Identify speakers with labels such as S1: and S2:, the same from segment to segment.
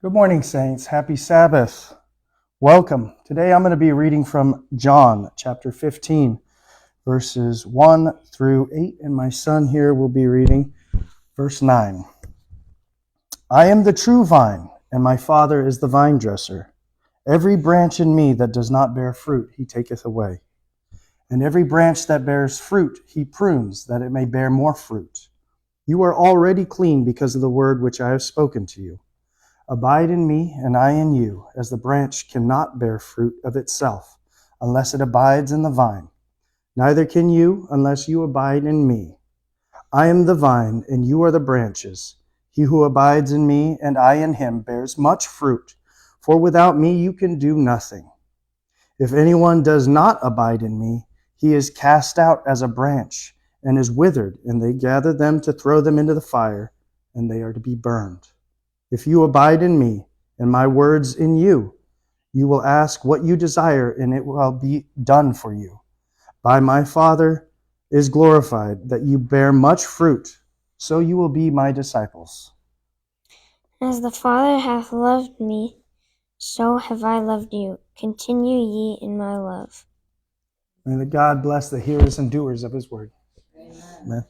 S1: Good morning, saints. Happy Sabbath. Welcome. Today I'm going to be reading from John chapter 15, verses 1 through 8, and my son here will be reading verse 9. I am the true vine, and my Father is the vine dresser. Every branch in me that does not bear fruit, he taketh away. And every branch that bears fruit, he prunes, that it may bear more fruit. You are already clean because of the word which I have spoken to you. Abide in me, and I in you, as the branch cannot bear fruit of itself, unless it abides in the vine. Neither can you, unless you abide in me. I am the vine, and you are the branches. He who abides in me, and I in him, bears much fruit, for without me you can do nothing. If anyone does not abide in me, he is cast out as a branch, and is withered, and they gather them to throw them into the fire, and they are to be burned. If you abide in me, and my words in you, you will ask what you desire, and it will be done for you. By my Father is glorified, that you bear much fruit, so you will be my disciples.
S2: As the Father hath loved me, so have I loved you. Continue ye in my love.
S1: May the God bless the hearers and doers of his word. Amen.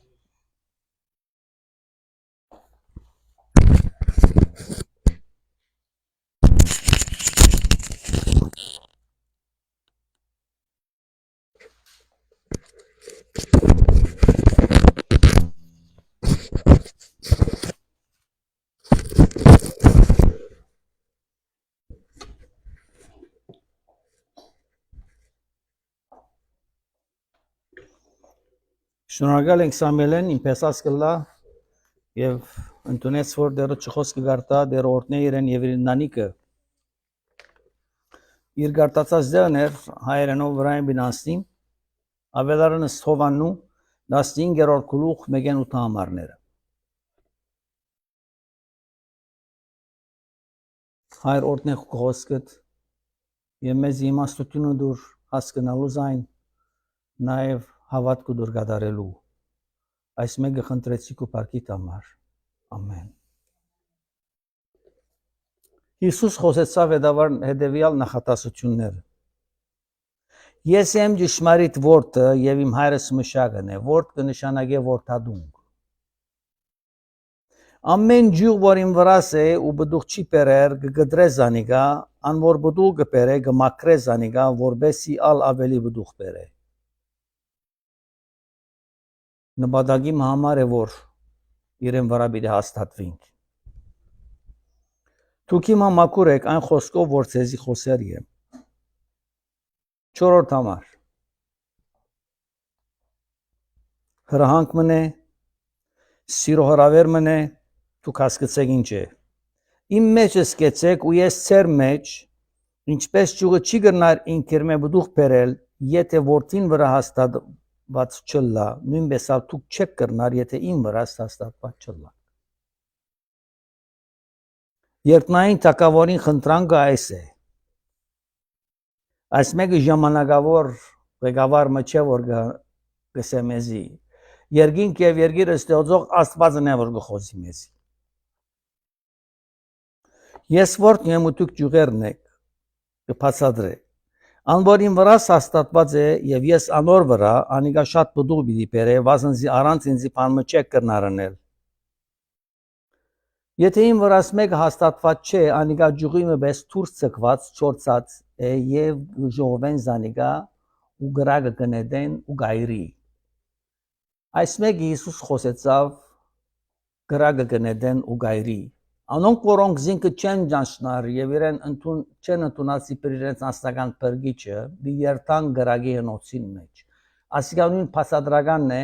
S3: Շնորհակալ ենք Սամուելին ինպես ասկլա եւ ընդունեց որ դերը չխոսքը գարտա դեր օրտնե իրեն եւ իր նանիկը իր գարտացած դերներ հայերենով վրային բինասնին ավելարն ստովանու 15-րդ գլուխ 1-8 համարները հայր օրտնե խոսքդ եւ մեզ իմաստությունը դուր հասկանալու զայն նաեւ հավատք դուր գդարելու այս մեկը խնդրեցիք ու парքիտ համար ամեն Հիսուս խոսեցավ հետևյալ նախատասությունները Ես եմ ճշմարիտ որդը եւ իմ հայրս մշակն է որդ կնշանակե որդադունք Ամեն ջուղ որ իմ վրաս է ու բդուղ չի պերեր կգդրե զանիգա ան որ բդուղ կպերե կմակրե զանիգա որբեսի ալ ավելի բդուղ պերե Նպատակի համար է որ իրեն վրա պիտի հաստատվենք Դուք իմ համակուր եք այն խոսքով որ ցեզի խոսեր եմ 4-րդ համար Հրահանք մնե Սիրո հրավեր մնե դուք հասկացեք ինչ է Իմ մեջ սկեցեք ու ես ծեր մեջ ինչպես ճուղը չի գնար ինքեր մե բդուղ պերել եթե որդին վրա հաստատված չլա նույնպես ալ դուք չեք կրնար եթե իմ վրա հաստատված չլա Երկնային թակավորին խնդրանքը այս է Այս մեկը ժամանակավոր ղեկավարը չէ որ գսեմեզի Երգինք եւ երգիրը ստեղծող Աստվածն է որ գխոսի մեզի Ես որդն եմ ու դուք ջուղերն եք կփածադրե Անորին վրա հաստատված է եւ ես անոր վրա անիգա շատ բդուղ պիտի բերե վասնզի առանց ինձի բան չեք կրնարնել Եթե իմ վրաս մեկը հաստատված չէ անիգա ջուղի մեծ դուրս ցկված չորցած է եւ ժողովեն զանիգա ու գրագը կնեդեն ու գայրի Այս մեկը Հիսուս խոսեցավ գրագը կնեդեն ու գայրի Անոնք որոնք զինքը չեն ճանչնար եւ իրեն չեն ընդունած իբր իրենց անձնական բրգիչը դիերտան գրագի հնոցին մեջ Ասիկանին փաստադրականն է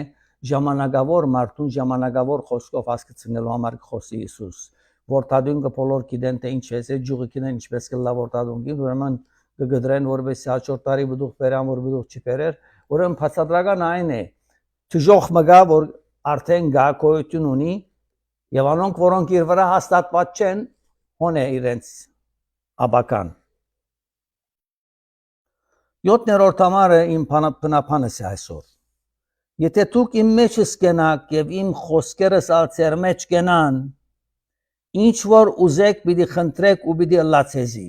S3: ժամանակավոր մարդուն ժամանակավոր խոսքով հասկացնելու համար խոսի Հիսուս Որտադունքը բոլոր գիտեն թե ինչ է ջուղը կինեն ինչպես կլա որտադունքի ուրեմն կգդրեն որպես հաջորդ տարի բդուղ բերան որ բդուղ չի բերեր ուրեմն փաստադրական այն է Թժող մգա որ արդեն գա կոյություն ունի Եվ անոնք որոնք իր վրա հաստատված չեն հոն է իրենց աբական 7-րդ համարը իմ բնապանս է այսօր Եթե դուք իմ մեջս կենաք եւ իմ խոսքերս ալ ձեր մեջ կենան ինչ որ ուզեք պիտի խնդրեք ու պիտի ըլլացեզի։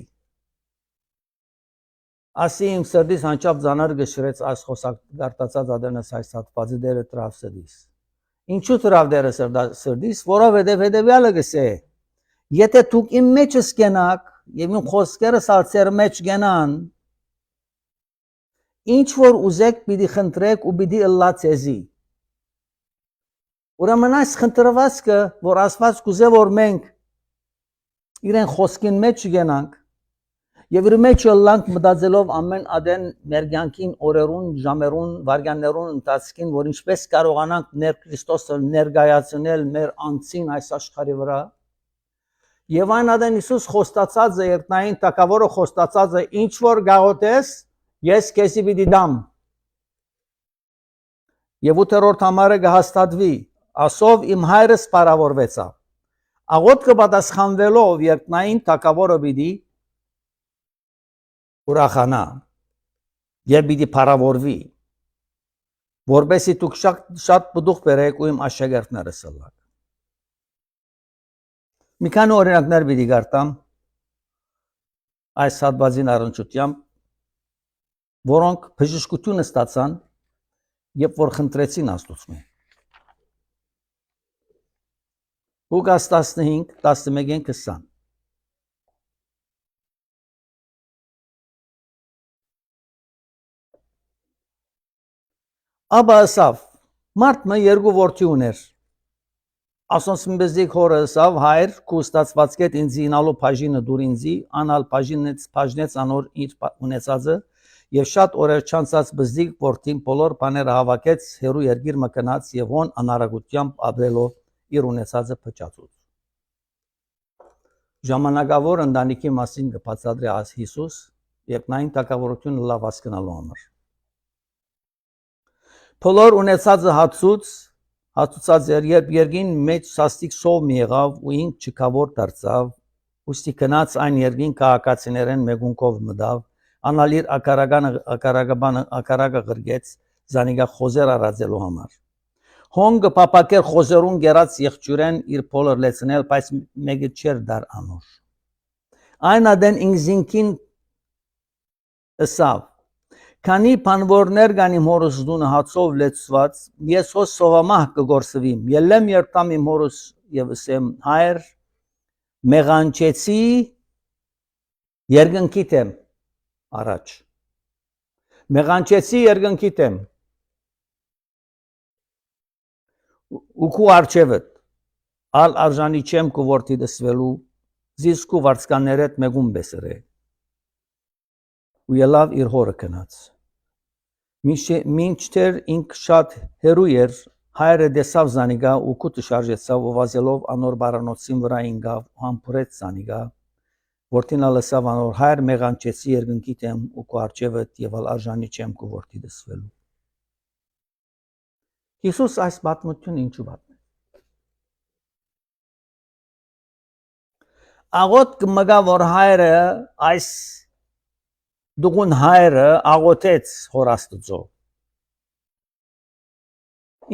S3: Ասի իմ սրդիս հանճապ ձանար գշրեց այս խոսակ գարտացած ադենս այս հատվածը դերը տրավ սրդիս։ Ինչու տրավ դերը սրդիս, որովհետև հետևյալը գսե։ Եթե դուք իմ մեջս գնաք եւ իմ խոսքերս ալցեր մեջ գնան, ինչ որ ուզեք պիտի խնդրեք ու պիտի ըլլացեզի։ Ուրեմն այս խնդրվածքը, որ Աստված կուզե որ մենք իրեն խոսքին մեջ գնանք եւ իր մեջ ըլլանք մտածելով ամեն ադեն մեր կյանքին օրերուն, ժամերուն, վայրկյաններուն ընթացքին, որ ինչպես կարողանանք ներ Քրիստոսը ներկայացնել մեր անձին այս աշխարհի վրա։ Եվ այն ադեն Հիսուս խոստացած է, երկնային Տակավորը խոստացած է, ինչ որ գաղութես, ես քեզի պիտի դամ։ Եվ 8-րդ համարը կհաստատվի, ասով իմ հայրս պարավորվեցավ։ Աղոթքը պատասխանվելով երկնային Տակավորը պիտի ուրախանա եւ պիտի պարավորվի, որբեսի դուք շատ բդուղ բերեք ու իմ աշակերտներս ըլլաք։ Մի քանի օրինակներ պիտի գարտամ այս հատվածին առնչությամբ, որոնք բժշկություն ստացան եւ որ խնդրեցին Աստծուն։ Լուկաս 15, 11-20 Աբա ասավ, մարդը երկու որդի ուներ։ Ասոնց մբեզիկ հորը ասավ, հայր, քու ստացվածքետ ինձի ինալու բաժինը դուր ինձի, անալ բաժնեց անոր իր ունեցածը, եւ շատ օրեր չանցած բզիկ որդին բոլոր բաները հավաքեց, հերու երգիր մկնած եւ հոն անարագությամբ ապրելով իր ունեցածը փճացուց։ Ժամանակավոր ընտանիքի մասին կբացատրի Հիսուս, երկնային Տակավորությունը լավ հասկանալու համար։ Բոլոր ունեցածը հացուցած էր, երբ երգին մեջ սաստիկ սով մի եղավ ու ինք չքավոր դարձավ, ուստի գնաց այն երգին քաղաքացիներեն մեգունքով մտավ, անալ իր ակարագը ղրգեց, զանիգա խոզեր առածելու համար։ Հոնգը պապակեր խոզերուն գերած եղջյուրեն իր փոլը լեցնել, բայց մեկը չեր դար անոր։ Այն ադեն ինքզինքին ասավ, քանի բանվորներ կան իմ հորս դունը հացով լեցված, ես հոս սովամահ կգործվիմ, ելեմ երտամ իմ հորս եւ ասեմ, հայր, մեղանչեցի երկնքիդ եմ առաջ։ Մեղանչեցի երկնքիդ եմ ու քու արջևդ, ալ արժանի չեմ քու որդի դսվելու, զիսկու վարձկաններետ մեգում բեսրե։ Ու ելավ իր հորը գնաց։ Մինչդեռ ինք շատ հերու էր, հայրը դեսավ զանիգա ու կուտը շարժեցավ ու վազելով անոր բարանոցին վրա ինգավ ու համբուրեց զանիգա, որդին ալսավ անոր հայր մեղանչեցի երկնքիդ եմ ու քու արջևդ եւ ալ արժանի չեմ քու որդի դսվելու։ Հիսուս այս պատմությունը ինչու պատմեց։ Աղոտ կմգա որ հայրը այս դուգուն հայրը աղոթեց հոր Աստծո։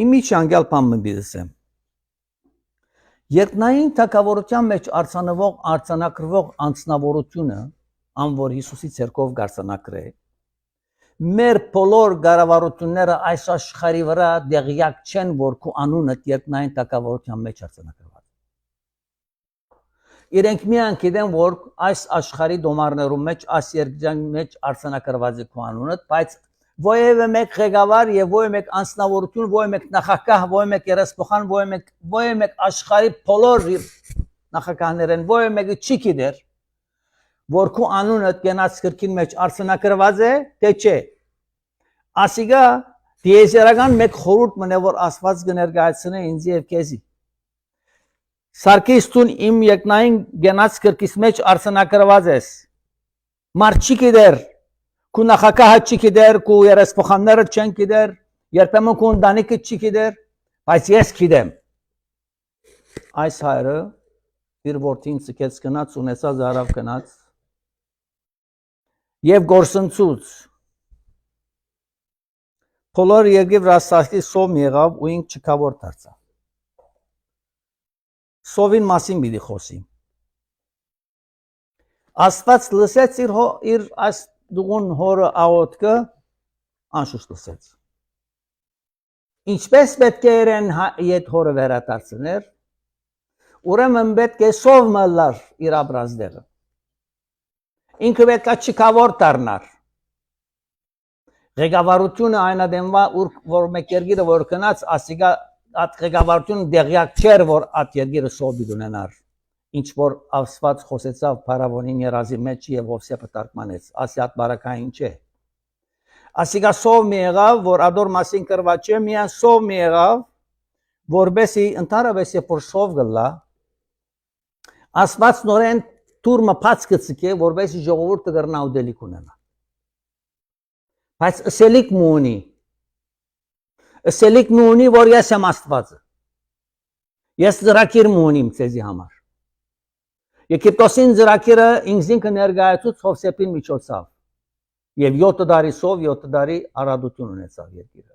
S3: Իմիջ անգել բան մբիդսեմ։ Երկնային Տակավորության մեջ արձանագրվող անձնավորությունը, ան որ Հիսուսի ցերկով գարցանակրե, մեր բոլոր գարավարությունները այս աշխարհի վրա դեղյակ չեն, որ քու անունը Երկնային Տակավորության մեջ արձանագրված։ Իրենք միայն գիտեն, որ այս աշխարհի դոմարներում մեջ, այս երկրի մեջ արձանագրված է քու անունը, բայց ովևէ մեկ ղեկավար եւ ովևէ մեկ անձնավորություն, ովևէ մեկ նախագահ, ովևէ մեկ երեսփոխան, ովևէ մեկ աշխարհի բոլոր նախագահներեն, ովևէ մեկը չի գիտեր, որ քու անունը կենաց քրքին մեջ արձանագրված է, թե չէ։ Ասիգա դիեզերական մեկ խորհուրդ մնե, որ Աստված կներկայացնե ինձ եւ քեզի։ Սարգիստուն իմ երկնային գենաց քրքիս մեջ արձանագրված ես։ Մարդ չի գիտեր, քու նախագահը չի գիտեր, քու երեսփոխանները չեն գիտեր, երբեմն քու ընտանիքը չի գիտեր, բայց ես գիտեմ։ Այս հայրը իր որդին ցկեց գնաց ունեցած արավ գնաց եւ գործընծուց բոլոր երկրի վրա սաստի սով եղավ ու ինք չքավոր դարձավ։ սովին մասին պիտի խոսի։ Աստված լսեց իր այս դուղուն հորը աղոթքը, անշուշտ լսեց։ Ինչպես պետք է իրեն իդ հորը վերադարձներ, ուրեմն պետք է սով մլար իր ապրած դեղը։ Ինքը պետք է չքավոր դառնար։ Ղեկավարությունը այնադեմվա որ մեկ երկիրը որ կնած ասիգա այդ ղեկավարությունը դեղյակ չէր որ այդ երկիրը սով ունենար։ Ինչ որ Աստված խոսեցավ փարավոնին երազի մեջ եւ Հովսեփը տարկմանեց, ասիատ բարակային չէ։ Ասիգա սով մի եղավ, որ ադոր մասին կրված չէ, միան սով մի եղավ, որբեսի ընդհանրապես երբ որ սով գլա, Աստված նորեն թուրմը փած կցկե, որբեսի ժողովուրդը կրնա ուդելիք ունենա։ Բայց ըսելիք մունի, որ ես եմ Աստվածը։ Ես ծրակիր մունիմ ցեզի համար։ Եգիպտոսին ծրակիրը ինքնին ներկայացուց Հովսեփին միջոցով։ Եվ 7 տարի սով 7 տարի արադություն ունեցավ երկիրը։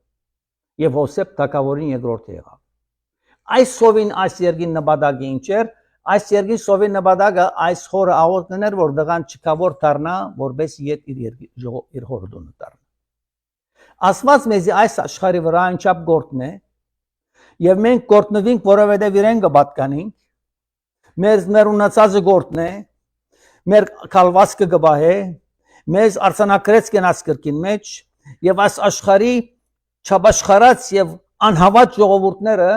S3: Եվ Հովսեփ թագավորին երկրորդ եղավ։ Այս սովին այս երկին նպատակը ինչ էր, այս երկին սովի նպատակը այս հորը աղոթքներ որ դղան չկավոր դառնա, որպես իր հորը դոնը դառնա։ Աստված մեզի այս աշխարհի վրա անչափ գործն է, եւ մենք գործնվենք, որովհետեւ իրեն կպատկանենք, մեր ունեցածը գործն է, մեր կալվածքը կբահե, մեզ արցանակրեց կենաց կրկին մեջ, եւ այս աշխարհի չապաշխարած եւ անհավատ ժողովուրդները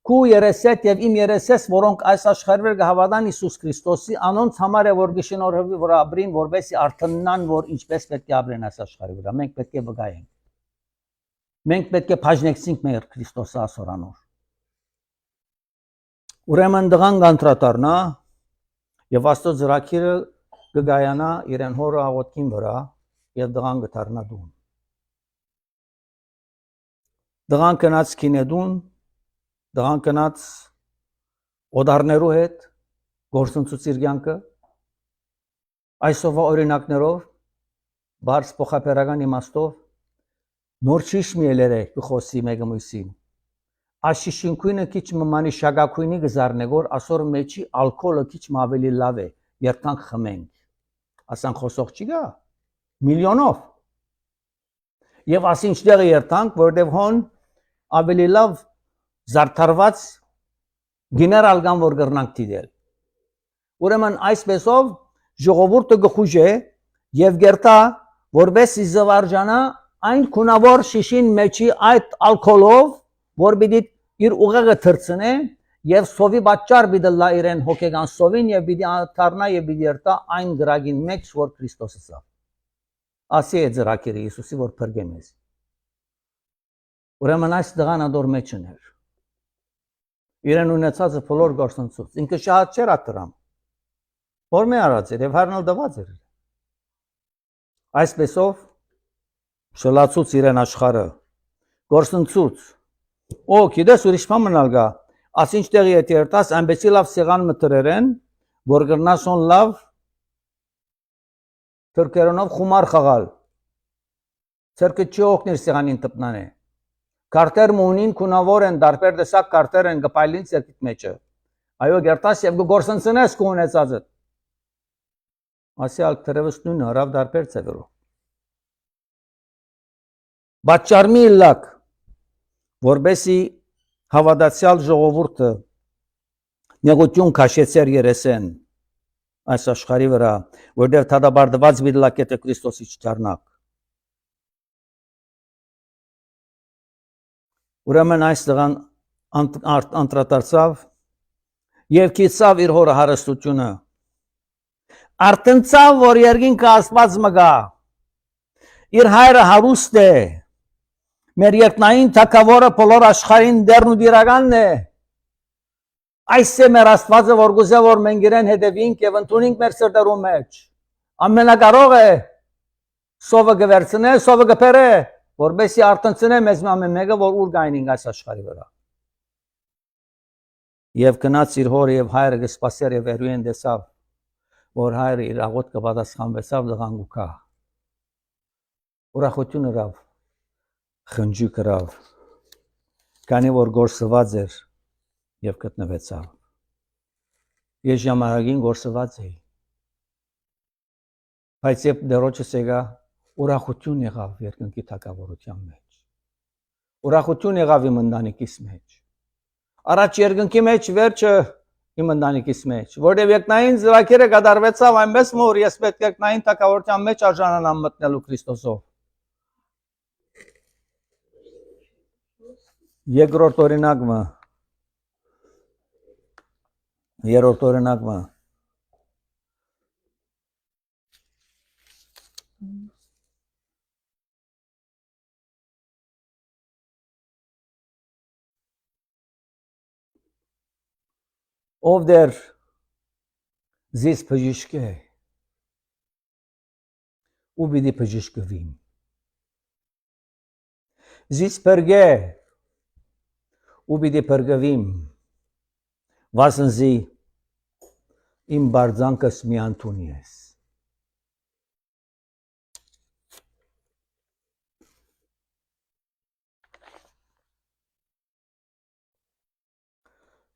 S3: քու երեսետ եւ իմ երեսես, որոնք այս աշխարհի վրա հավատան Հիսուս Քրիստոսի, անոնց համար է որ գշնորհվի որ ապրին, որովհետեւ արթնանան, որ ինչպես պետք է ապրեն այս աշխարհի վրա։ Մենք պետք է վկայենք։ Մենք պետք է բաժնեցինք մեր Քրիստոսի ասորանոր։ Ուրեմն դղան կանտրատարնա եւ Աստծո ծրակիրը կգայանա իրեն հորը աղոթքին վրա եւ դղան կդառնա դուն։ Դղան կնաց քինեդուն, դղան կնաց օդարներու հետ գործընծուց իր կյանքը այսօվա օրինակներով բարձ փոխապերական իմաստով նոր շիշ միելերը կխոսի մեկը մյուսին։ Աշիշինքույնը քիչ մմանի շագակույնի գզարնեգոր ասոր մեջի ալկոլը քիչ ավելի լավ է երթանք խմենք ասան խոսող չի գա միլիոնով եւ ասինչ դեղը երթանք որտեվ հոն ավելի լավ զարդարված գեներալ կան որ կրնանք դիդել ուրեմն այսպեսով ժողովուրդը գխուժե եւ գերտա որպես զվարժանա այն քունավոր շիշին մեջի այդ ալկոլով որ պիտի իր ուղեղը թրցնե եւ սովի պատճառ պիտի լա իրեն հոգեգան սովին եւ պիտի դառնա եւ պիտի երթա այն գրագին մեջ որ Քրիստոսը սա ասի է ծրակիրը Հիսուսի որ փրկե մեզ ուրեմն այս դղան ադոր մեջ ուներ իրեն ունեցածը բոլոր գործընծուց ինքը շատ չէր ատրամ որ մի արած էր եւ հարնալ դված էր այսպեսով շլացուց իրեն աշխարհը գործընծուց Օ, գիտես ուրիշ բան մնալ գա, ասինչ տեղի հետ երտաս, այնպեսի լավ սեղան մտրերեն, որ գրնասոն լավ թուրքերենով խումար խաղալ։ Ցերկը չի օգնիր սեղանին տպնան է։ Կարտեր մունին քունավոր են, դարբեր դեսակ կարտեր են գպայլին ցերկիտ մեջը։ Այո, երտաս եւ գործընծնես կու ունեցածը։ Ասի ալ թրևս նույն հրավ դարբեր ցևերով։ Բաճարմի լակ որբեսի հավատացյալ ժողովուրդը նեղություն քաշեցեր երեսեն այս աշխարհի վրա որտեղ թադաբարդված վիդլակետը Քրիստոսի չդառնակ ուրեմն այս դղան անդրադարձավ եւ քիծավ իր հորը հարստությունը արտնցավ որ երկինքը Աստված մգա իր հայրը հարուստ է մեր երկնային թակավորը բոլոր աշխարհին դեռն ու դիրականն է այս է մեր Աստվածը որ գուզե որ մենք իրեն հետևենք եւ ընդունենք մեր սրտերում մեջ ամենակարող է սովը գվերցնե սովը գբերե որբեսի արտնցնե մեզ ամեն մեկը որ ուր գայնենք այս աշխարհի վրա եւ գնաց իր հորը եւ հայրը կսպասեր եւ երույն դեսավ որ հայրը իր աղոթքը պատասխանվեցավ դղանգուկա ուրախություն հրավ խնջի կրավ, քանի որ գործված էր և գտնվեցավ։ Ես ժամանակին գործված էի։ Բայց երբ դերոջս եկա, ուրախություն եղավ երկնքի թագավորության մեջ։ Ուրախություն եղավ իմ ընտանիքիս մեջ։ Առաջ երկնքի մեջ, վերջը իմ ընտանիքիս մեջ, որտեղ երկնային ծրագիրը կատարվեցավ այնպես, որ ես պետք է երկնային թագավորության մեջ արժանանամ մտնելու Քրիստոսով։ Երկրորդ օրինակը Երրորդ օրինակը ով դեր զիս բժիշկ է ու պիտի բժշկվին զիս բրգե ու պիտի բրգվին վասնզի իմ բարձանքս միանտունի ես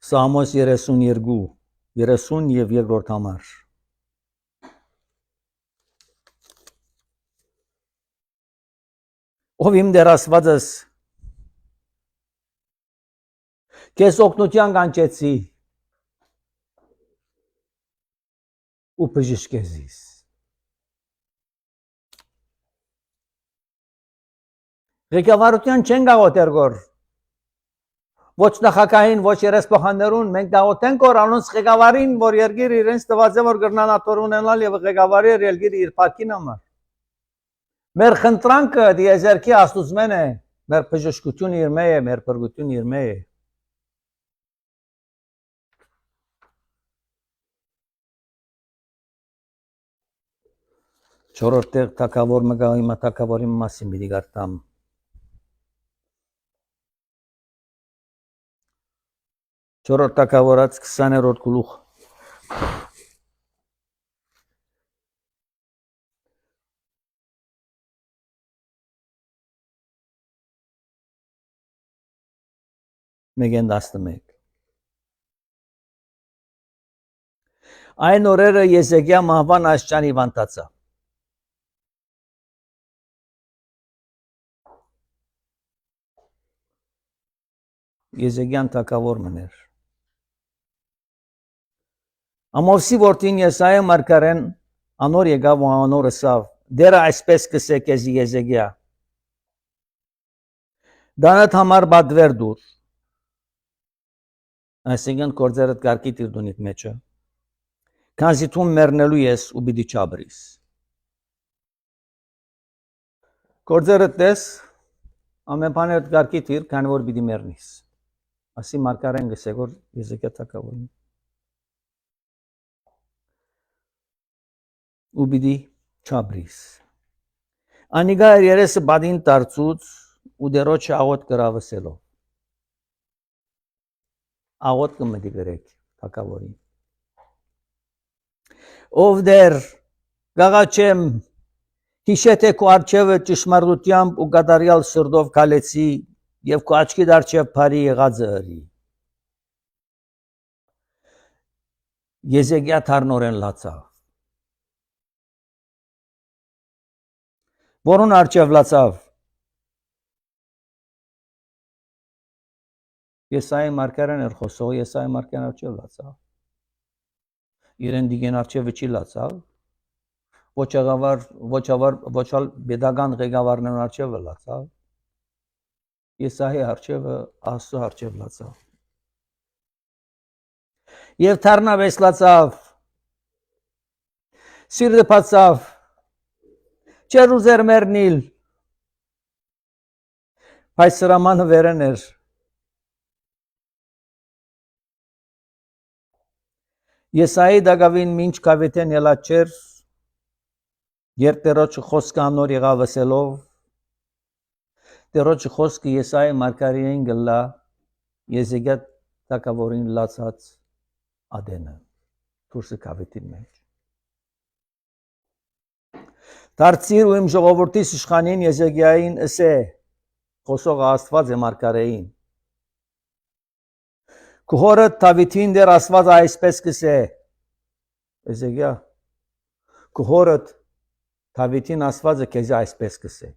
S3: Սամոս 32 30 եւ երկրորդ համար Ով իմ դեր Աստվածս քեզ օգնության կանչեցի ու բժշկեզիս Ղեկավարության չեն գաղութեր գոր Ոչ նախագահին, ոչ երեսփոխաններուն մենք գաղութենք որ անոնց ղեկավարին, որ երկիր իրենց տված է որ գրնանատոր ունենալ եւ ղեկավարի երկիրը իր փակին համար Մեր խնդրանքը դիեզերքի աստուծմեն է, մեր բժշկությունը իր մեջ է, մեր բրգությունը իր մեջ է Չորրորդ տեղ թագավոր մգա հիմա թագավորի մասին մի դիգարտամ Չորրորդ թագավորած 20-րդ գլուխ Մեկեն 11 Այն օրերը Եզեկիա մահվան աշճանի վանտացա Եզեկիան թագավոր մներ Ամովսի որդին Եսայիա մարգարեն անոր եկավ ու անոր ասավ դերը այսպես կսե քեզի Եզեկիա Դանդ համար բադվեր դուր Այսինքն կորձերդ կարգի տիր դունիք մեջը Քանզի դու մեռնելու ես ու պիտի չաբրիս Կորձերդ տես ամեն բաներդ կարգի տիր քանի որ պիտի մեռնիս Ասի մարգարեն գսե որ Եզեկիա թագավորին ու պիտի չաբրիս Անիգա երեսը բադին տարծուց ու դերոջը աղոտ կրավսելով Աղոտ կմտի գրեք թագավորին Ով դեր գաղաչեմ հիշեթե քո արջևը ճշմարտությամբ ու կատարյալ սրտով քալեցի եւ քո աչքի դարչև բարի եղածը հրի Եզեկիա թարնորեն լացավ Որոն արջև լացավ Եսայի մարգարեն էր խոսող Եսայի մարգարեն արջև լացավ Իրեն դիգեն արջևը չի լացավ Ոչալ բեդական ղեկավարներն արջևը լացավ Եսայի արջևը Աստծո արջև լացավ Եվ թարնավես լացավ Սիրտը բացավ Չեր ուզեր մեռնիլ Բայց սրամանը վերեն էր Եսայի դագավին մինչ կավետեն ելած չեր Երբ տերոջը խոսքը անոր եղավ ասելով Տերոջը խոսքը Եսայի մարգարեին գլա Եզեկիա թագավորին լացած ադենը Թուրսը կավետին մեջ Դարձիր ու իմ ժողովրդիս իշխանին Եզեկիային ասե խոսողը Աստված է մարգարեին Քո հորը Դավիթին դեր Աստված այսպես կսե Էզեգիա քո հորդ Դավիթին ասվածը քեզ այսպես կսե։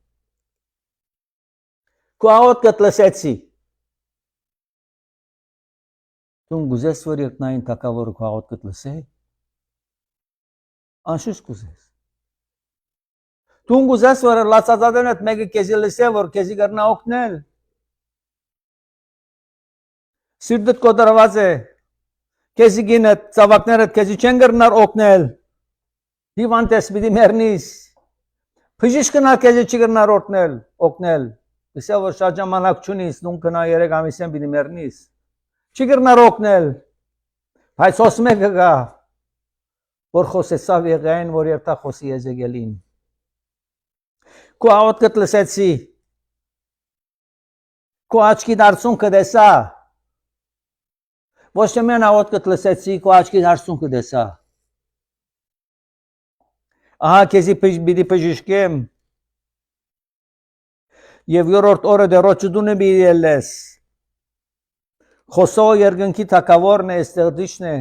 S3: Քո աղոտ կտլսեցի։ Դու գուզես որ երկնային թակավորը քո աղոտ կտլսե։ Անշուշտ կուզես։ Դու գուզես որ լացածադենդ մեկը քեզի լսե որ քեզի կրնա օգնել։ Սիրտդ կոտրված է։ Քեզի գինը ծավակներդ քեզի չեն կրնար օգնել։ Դիվանտես պիտի մեռնիս։ Բժիշկնա քեզի չի կրնար օգնել։ Լսե որ շատ ժամանակ չունիս, դու կնա 3 ամիսեն պիտի մեռնիս։ Չի կրնար օգնել։ Բայց ոս մեկը գա որ խոսեցավ եղային որ երթա խոսի Եզեգելին։ Քո աղոտ կտլսեցի։ Քո աչքի դարձունքը դեսա։ Ոչ թե մեն աղոտ կտլսեցի, քո աչքի դարձունքը դեսա։ Ահա քեզի պիտի բժշկեմ։ Եվ երրորդ օրը դեռոջ դունը պիտի ելես։ Խոսո երկնքի թակավորն է, ստեղծիչն է։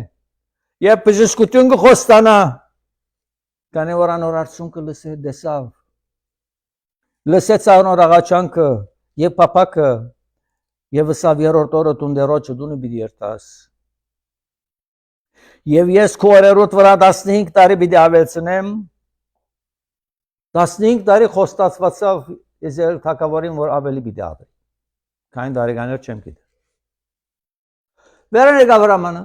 S3: Եվ բժշկություն կխոստանա։ Քանի որ անոր արդյունքը լսե դեսավ։ Լսեց անոր աղաչանքը եւ փափակը եւ ըսավ երրորդ օրը տունդերոջը դունը պիտի երթաս։ Եվ ես քո օրերոտ վրա 15 տարի պիտի ավելցնեմ։ 15 տարի խոստացվածավ Եզել թակավորին որ ավելի պիտի ապրի։ Քանի տարեկաներ չեմ գիտեմ։ Վերան եկավ Հրամանը։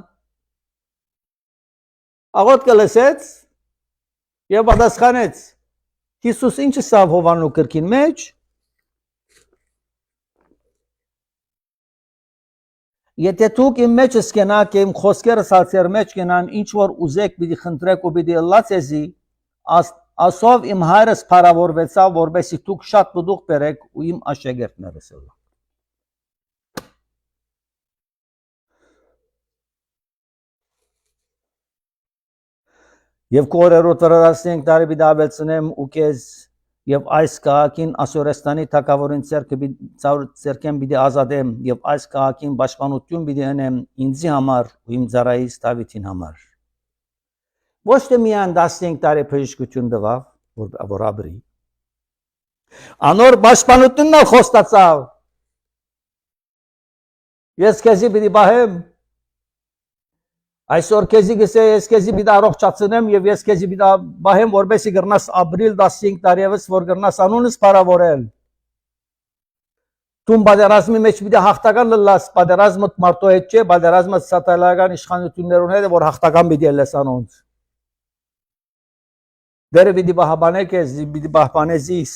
S3: Աղոտ կլսեց եւ պատասխանեց. Հիսուս ինչ ասավ Հովանու կրկին մեջ։ Եթե դուք իմ մեջս կենաք, իմ խոսքերս հացեր մեջ կենան, ինչ որ ուզեք պիտի խնդրեք ու պիտի լացեզի, ասով իմ հայրս փարավորվեցավ, որբեսի դուք շատ բդուղ բերեք ու իմ աշակերտներս ելա։ Եվ կորերոտ վրա 15 տարի պիտի ավելցնեմ ու քեզ եւ այս քաղաքին Ասորեստանի թագավորին ցերկեն պիտի ազատեմ եւ այս քաղաքին պաշտպանություն պիտի անեմ ինձի համար ու իմ ծառայիս Դավիթին համար։ Ոչ թե միայն 15 տարի բժշկություն տվավ, որ ապրի։ Անոր պաշտպանությունն էլ խոստացավ։ Ես քեզի պիտի բահեմ։ Այսօր քեզի գսե ես քեզի պիտի առողջացնեմ եւ ես քեզի պիտի բահեմ որբեսի գրնաս ապրիլ 15 տարիևս որ գրնաս անունս փարավորել։ Դու բادرազմի մեջ պիտի հաղթական լլաս, բادرազմը մարդու հետ չէ, բادرազմը սատալական իշխանություններուն հետ է որ հաղթական պիտի լես անոնց։ Դերը պիտի բահաբանեք ես, պիտի բահբանեզիս։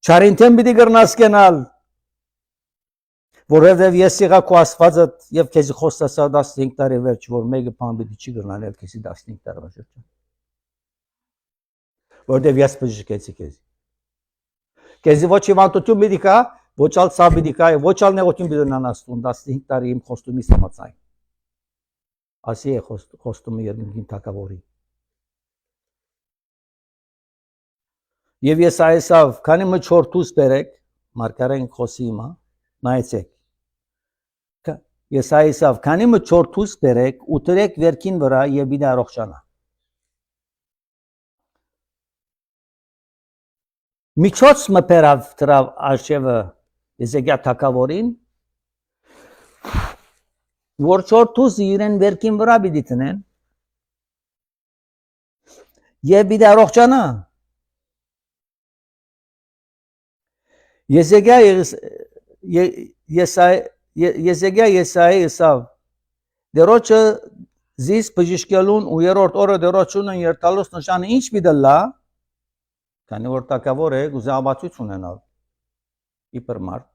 S3: Չարինտեն պիտի գրնաս կենալ։ Որովհետև ես եղա քո Աստվածդ եւ քեզի խոստացա 15 տարի վերջ որ մեկը բան պիտի չի գրնանել քեզի 15 տարվա շրջան։ Որովհետև ես բժշկեցի քեզի։ Քեզի ոչ իվանտություն պիտի կա, ոչ ալ ցավ պիտի կա, ոչ ալ նեղություն պիտի նանաստուն 15 տարի իմ խոստումից համաձայն։ Ասի է խոստումը երկնքին թակավորի։ Եվ ես այսավ, քանի մը 4 դուս բերեք, մարգարեն խոսի հիմա, նայեցեք։ Ես այսավ, քանի մը 4 դուս բերեք, ուտրեք վերքին վրա եւ պիտի առողջանա։ Միջոց մը բերավ դրավ արշևը Եզեգիա թակավորին, որ 4 դուս իրեն վերքին վրա պիտի տնեն եւ պիտի առողջանա։ Եզեգիա Եսայի ասավ. դերոջը զիս բժշկելուն ու երրորդ օրը դերոջունն երթալուց նշանը ինչ պիտի լա, քանի որ թակավոր է գուզաբացություն ունենալ իբր մարդ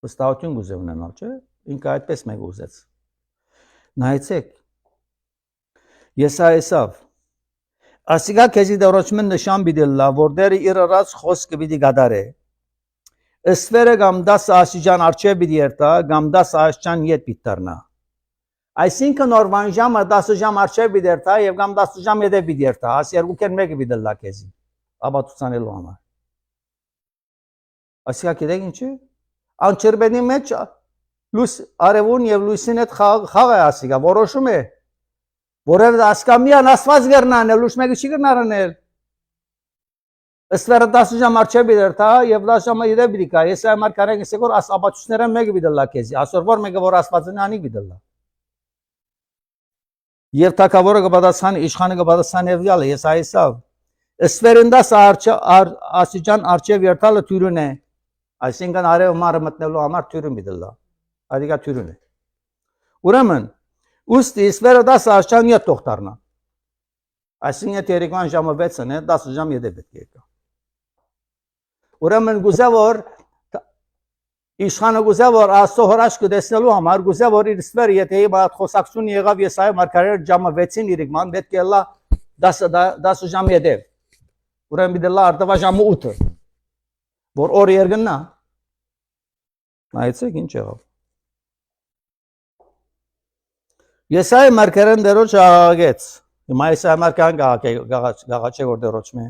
S3: վստահություն գուզե ունենալ, չէ՞, ինքը այդպես մեկ ուզեց։ Նայեցեք։ Եսայի ասավ. ասիկա քեզի դերոջմեն նշան պիտի լա, որ դերը իր առած խոսքը պիտի գադարե։ Սվերը կամ 10 աշիջան արջև պիտի երթա, կամ 10 աշիջան ետ պիտի դառնա։ Այսինքն օրվան ժամը 10 ժամ արջև պիտի երթա եւ կամ 10 ժամ յետե պիտի երթա, աս երկուքեն մեկը պիտի լա քեզի։ Աբացուցանելու համար։ Ասիկա գիտեք ինչի։ Անչերբենի մեջ լույս արևուն եւ լույսին հետ խաղ է ասիկա, որոշում է, որը ասկամիան աստված գերնան է, լույս մեկը չի գերնարանել։ Ըստ 10 ժամ արչեւ դեր թա եւ 10 ժամը իդե բիդիկա, ես այ մարքարեն ասեկոր ասաբաչուները մեկը բիդլա քեզի, ասոր որ մեկը որ աստվածն անի բիդլա։ Եվ թակավորը կպատասխանի, իշխանը կպատասխանի եւյալը, ես այսավ։ Սվերնդաս ասիջան արչև երթալը թյուրուն է, այսինքն արև մարը մտնելու համար թյուրուն բիդլա, այդիկա թյուրուն է։ Ուրեմն, ուստի սվերնդաս արչան ետ տողտարնա, այսինքն ետ երիկման ժամը 6-ն է, 10 ժամ եդե պետք է եկա։ Ուրեմն գուզե որ, իշխանը գուզե որ աստո հորաշ կդեսնելու համար, գուզե որ իր սվեր եթե իբատ խոսակցուն եղավ ես այ մարկարեր ժամը 6-ին իրիկման պետք է լա 10 ժամ եդե։ Ուրեմն բիդլա արտավա ժամը 8-ը, որ օր երգնա, նայեցեք ինչ եղավ։ Ես այ մարկարեն դերոջ աղագեց, հիմա ես այ մարկարեն գաղաչե որ դերոջ մե,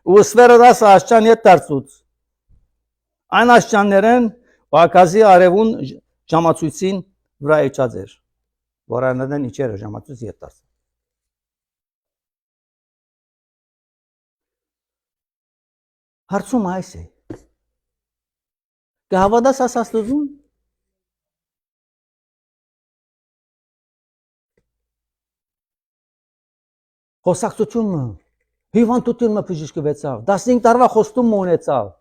S3: ու սվերը դաս աշճան ետ դարձուց, այն աշճաններեն վակազի արևուն ժամացույցին վրա եչած էր, որ անադեն իչերը ժամացույց ետ դարձ։ Հարցում այս է, կհավադաս ասաստուզուն, խոսակցությունը, հիվանդությունը բժշկվեցավ, 15 տարվա խոստում ունեցավ,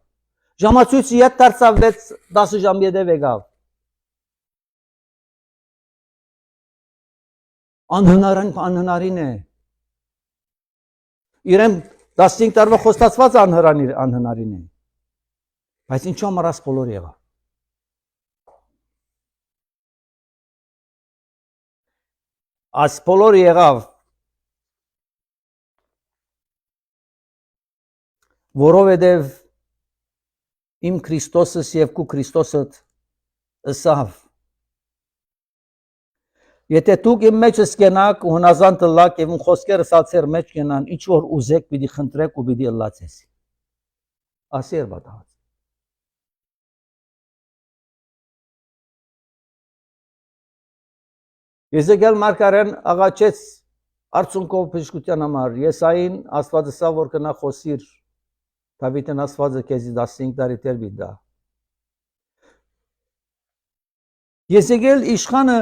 S3: ժամացույցը ետ դարձավ 10 ժամ ետև եկավ։ Անհնարին է։ Իրեն 15 տարվա խոստացված անհնարին է։ Բայց ինչու համար աս բոլոր եղավ։ Աս բոլոր եղավ, որովհետև իմ Քրիստոսս եւ քու Քրիստոսդ ըսավ։ Եթե դուք իմ մեջս կենաք ու հնազանդ տլակ եւ իմ խոսքերը սացեր մեջ կենան, ինչ որ ուզեք պիտի խնդրեք ու պիտի ըլլացես։ Ասեր բադած։ Եզեկիել մարգարեն աղաչեց արցունքով բժշկության համար, Եսային Աստվածը սա որ կնա խոսիր, Դավիթն Աստվածը քեզի 15 տարի տեր բիդա։ Եզեկիել իշխանը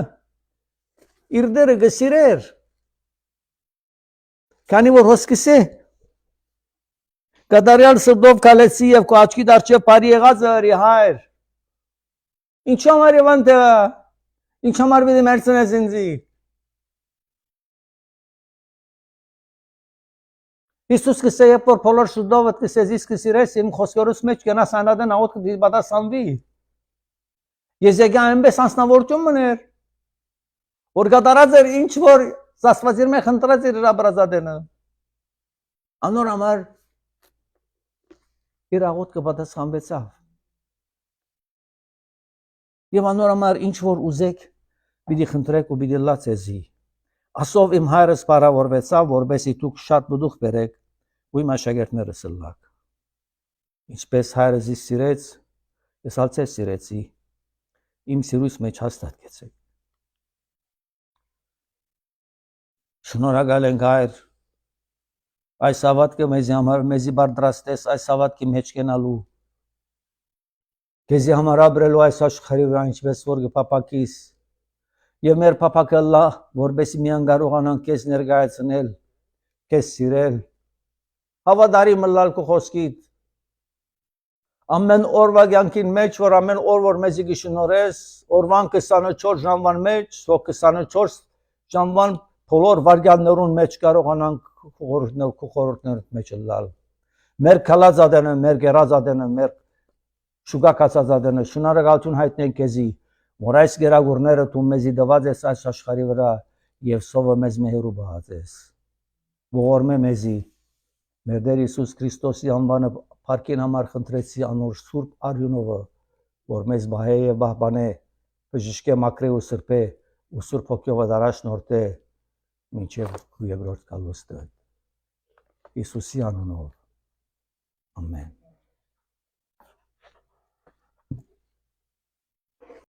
S3: իր դերը գսիրեր, քանի որ հոսքսե կդարյալ սրտով կալեցի եւ քո աչքի դարչե բարի եղած արի հայր։ Ինչ համար եվանտը, ինչ համար պիտի մերցնես ինձի։ Իսուս կսե երբ որ բոլոր շուտովդ կսես իսկ կսիրես իմ խոսքերուս մեջ կենաս անադեն աղոտ կբադասանվի։ Եզեկիա այնպես անձնավորություն մներ, որ կատարած էր ինչ որ Աստված իր մեջ խնդրած էր իր աբրազադենը։ Անոր համար իր աղոտ կբադասանվեցավ։ Եվ անոր համար ինչ որ ուզեք պիտի խնդրեք ու պիտի լացեզի։ Ասով իմ հայրս բարավորվեցավ, որբեսի դուք շատ բդուխ բերեք ու իմ աշակերտներս ըլլաք։ Ինչպես հայրս ինձ սիրեց, ես ալ ձեզ սիրեցի, իմ սիրույց մեջ հաստատ կեցեք։ Շնորհակալ ենք հայր, այս հավատքը մեզի համար մեզի բարձրացրես այս հավատքի մեջ կենալու։ Քեզի համար ապրելու այս աշխարհի վրա ինչպես որ կփապակիս եւ մեր փապակը լա, որբեսի միան կարողանանք քեզ ներկայացնել, քեզ սիրել, հավատարի մլալ քո խոսքիդ։ Ամեն օրվա կյանքին մեջ, որ ամեն օր որ մեզի կշնորհես, օրվան 24 ժամվան մեջ, 24 ժամվան բոլոր վարքյաններուն մեջ կարողանանք քո խորհուրդներդ մեջ լալ։ Մեր քալած ադենը, մեր գերած ադենը, մեր շուկակացած ադենը, շնորհակալություն հայտնենք քեզի, որ այս գերագուրները դու մեզի դված ես այս աշխարհի վրա եւ սովը մեզ մեհերու բահած ես։ Ողորմե մեզի մեր Տեր Հիսուս Քրիստոսի անվանը փառքին համար խնդրեցի անոր սուրբ արյունովը, որ մեզ բահե եւ բահբանե, բժշկե մակրե ու սրբե ու սուրբ հոգյով դարաշնորհտե մինչև քու երկրորդ գալուստը։ Հիսուսի անունով։ Ամեն։